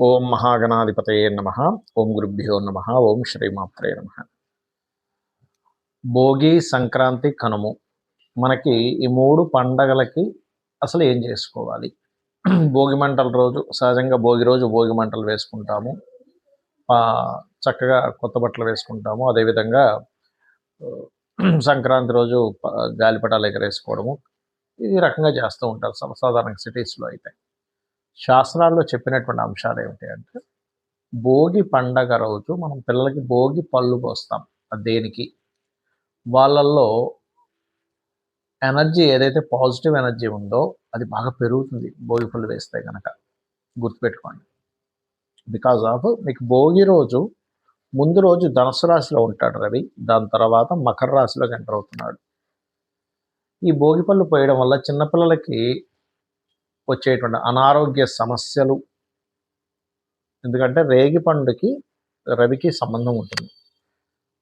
ఓం మహాగణాధిపతయే నమ. ఓం గురుభ్యో నమ. ఓం శ్రీమాత్రే నమ. భోగి, సంక్రాంతి, కనుము మనకి ఈ మూడు పండగలకి అసలు ఏం చేసుకోవాలి? భోగి మంటల రోజు సహజంగా భోగి రోజు భోగి మంటలు వేసుకుంటాము, చక్కగా కొత్త బట్టలు వేసుకుంటాము. అదేవిధంగా సంక్రాంతి రోజు గాలిపటాలు ఎగరేసుకోవడము ఈ రకంగా చేస్తూ ఉంటారు సర్వసాధారణంగా సిటీస్లో. అయితే శాస్త్రాల్లో చెప్పినటువంటి అంశాలు ఏమిటి అంటే, భోగి పండగ రోజు మనం పిల్లలకి భోగి పళ్ళు పోస్తాం. దేనికి? వాళ్ళల్లో ఎనర్జీ ఏదైతే పాజిటివ్ ఎనర్జీ ఉందో అది బాగా పెరుగుతుంది భోగి పళ్ళు వేస్తే కనుక. గుర్తుపెట్టుకోండి. బికాజ్ ఆఫ్ మీకు భోగి రోజు ముందు రోజు ధనుసు రాశిలో ఉంటాడు రవి, దాని తర్వాత మకర రాశిలోకి ఎంటర్ అవుతున్నాడు. ఈ భోగి పళ్ళు పోయడం వల్ల చిన్నపిల్లలకి వచ్చేటువంటి అనారోగ్య సమస్యలు, ఎందుకంటే రేగి పండుకి రవికి సంబంధం ఉంటుంది.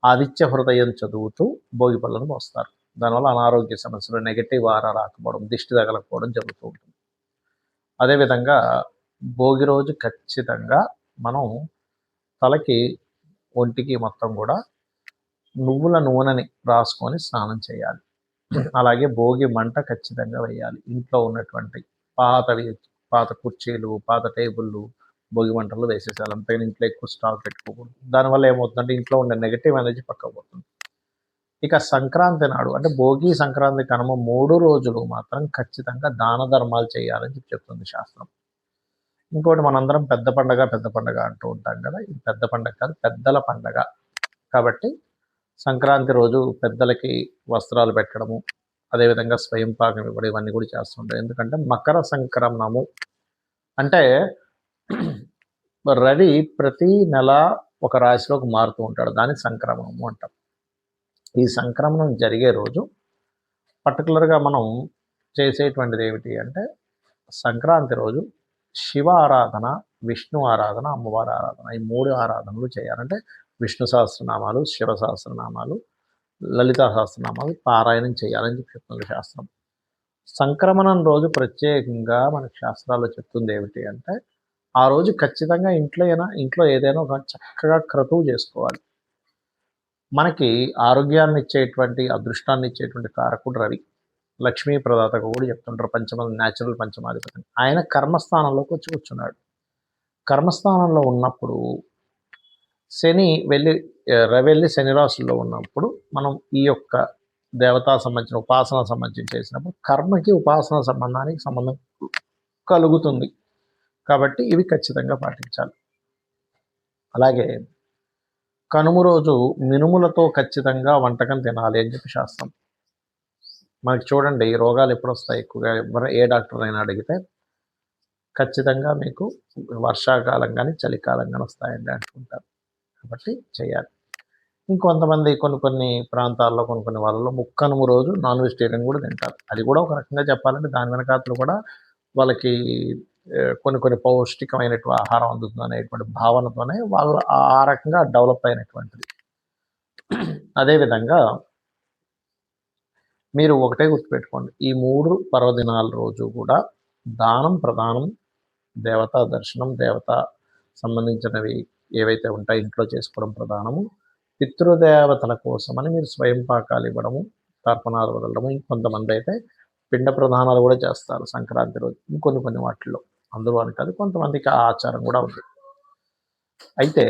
ఆదిత్య హృదయం చదువుతూ భోగి పళ్ళను పోస్తారు. దానివల్ల అనారోగ్య సమస్యలు, నెగటివ్ ఆరా రాకపోవడం, దిష్టి తగలకపోవడం జరుగుతూ ఉంటుంది. అదేవిధంగా భోగి రోజు ఖచ్చితంగా మనం తలకి ఒంటికి మొత్తం కూడా నువ్వుల నూనెని రాసుకొని స్నానం చేయాలి. అలాగే భోగి మంట ఖచ్చితంగా వేయాలి. ఇంట్లో ఉన్నటువంటి పాత కుర్చీలు, పాత టేబుళ్ళు భోగి మంటల్లో వేసేసాలి. అంతేగాని ఇంట్లో ఎక్కువ స్టాక్ పెట్టుకోకూడదు. దానివల్ల ఏమవుతుందంటే ఇంట్లో ఉండే నెగటివ్ ఎనర్జీ పక్కకు పోతుంది. ఇక సంక్రాంతి నాడు అంటే భోగి, సంక్రాంతి, కనుమ 3 రోజులు మాత్రం ఖచ్చితంగా దాన ధర్మాలు చేయాలని చెప్తుంది శాస్త్రం. ఇంకోటి, మనందరం పెద్ద పండగ అంటూ ఉంటాం కదా. ఇది పెద్ద పండగ కాదు, పెద్దల పండగ. కాబట్టి సంక్రాంతి రోజు పెద్దలకి వస్త్రాలు పెట్టడము, అదేవిధంగా స్వయం పాకం ఇవ్వడం, ఇవన్నీ కూడా చేస్తుంటారు. ఎందుకంటే మకర సంక్రమణము అంటే రవి ప్రతి నెల ఒక రాశిలోకి మారుతూ ఉంటాడు. దాన్ని సంక్రమణము అంటాం. ఈ సంక్రమణం జరిగే రోజు పర్టికులర్గా మనం చేసేటువంటిది ఏమిటి అంటే, సంక్రాంతి రోజు శివ ఆరాధన, విష్ణు ఆరాధన, అమ్మవారి ఆరాధన, ఈ 3 ఆరాధనలు చేయాలంటే విష్ణు సహస్రనామాలు, శివ సహస్రనామాలు, లలితా సహస్రనామాలు పారాయణం చేయాలని చెప్తుంది శాస్త్రం. సంక్రమణం రోజు ప్రత్యేకంగా మనకి శాస్త్రాల్లో చెప్తుంది ఏమిటి అంటే, ఆ రోజు ఖచ్చితంగా ఇంట్లో ఏదైనా ఒక చక్కగా క్రతువు చేసుకోవాలి. మనకి ఆరోగ్యాన్ని ఇచ్చేటువంటి, అదృష్టాన్ని ఇచ్చేటువంటి కారకుడు రవి. లక్ష్మీ ప్రదాతగా కూడా చెప్తుంటారు. న్యాచురల్ పంచమాధిపతి. ఆయన కర్మస్థానంలోకి వచ్చి కూర్చున్నాడు. కర్మస్థానంలో ఉన్నప్పుడు రవి వెళ్ళి శని రాశుల్లో ఉన్నప్పుడు మనం ఈ యొక్క దేవతా సంబంధించిన ఉపాసన సంబంధించి చేసినప్పుడు కర్మకి ఉపాసన సంబంధం కలుగుతుంది. కాబట్టి ఇవి ఖచ్చితంగా పాటించాలి. అలాగే కనుమ రోజు మినుములతో ఖచ్చితంగా వంటకం తినాలి అని చెప్పి శాస్త్రం. మనకి చూడండి, ఈ రోగాలు ఎప్పుడు వస్తాయి ఎక్కువగా, ఏ డాక్టర్ అయినా అడిగితే ఖచ్చితంగా మీకు వర్షాకాలం కానీ చలికాలం కానీ వస్తాయండి అంటుంటారు. కాబట్టి చేయాలి. ఇంకొంతమంది కొన్ని ప్రాంతాల్లో కొన్ని వాళ్ళలో ముక్కనుమ రోజు నాన్ వెజిటేరియన్ కూడా తింటారు. అది కూడా ఒక రకంగా చెప్పాలంటే దాని వెనకాతలు కూడా వాళ్ళకి కొన్ని పౌష్టికమైనటువంటి ఆహారం అందుతుంది అనేటువంటి భావనతోనే వాళ్ళు ఆ రకంగా డెవలప్ అయినటువంటిది. అదేవిధంగా మీరు ఒకటే గుర్తుపెట్టుకోండి, ఈ 3 పర్వదినాల రోజు కూడా దానం ప్రదానం, దేవతా దర్శనం, దేవతా సంబంధించినవి ఏవైతే ఉంటాయో ఇంట్లో చేసుకోవడం ప్రధానము. పితృదేవతల కోసమని మీరు స్వయం పాకాలు ఇవ్వడము, తర్పణాలు వదలడము. ఇంకొంతమంది అయితే పిండ ప్రధానాలు కూడా చేస్తారు సంక్రాంతి రోజు. కొన్ని వాటిల్లో, అందులో అని కాదు, కొంతమందికి ఆ ఆచారం కూడా ఉంది. అయితే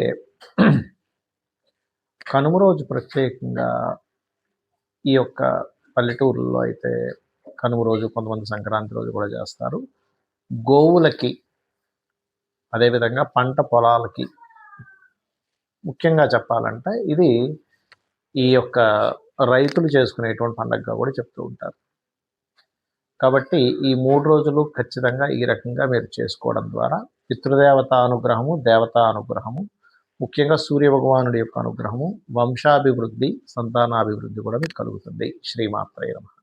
కనుమ రోజు ప్రత్యేకంగా ఈ యొక్క పల్లెటూరులో అయితే కనుమ రోజు, కొంతమంది సంక్రాంతి రోజు కూడా చేస్తారు. గోవులకి, అదేవిధంగా పంట పొలాలకి ముఖ్యంగా చెప్పాలంటే ఇది ఈ యొక్క రైతులు చేసుకునేటువంటి పండుగగా కూడా చెప్తూ ఉంటారు. కాబట్టి ఈ 3 రోజులు ఖచ్చితంగా ఈ రకంగా మీరు చేసుకోవడం ద్వారా పితృదేవత అనుగ్రహము, దేవతా అనుగ్రహము, ముఖ్యంగా సూర్య భగవానుడి యొక్క అనుగ్రహము, వంశాభివృద్ధి, సంతానాభివృద్ధి కూడా మీకు కలుగుతుంది. శ్రీమాత్రే నమః.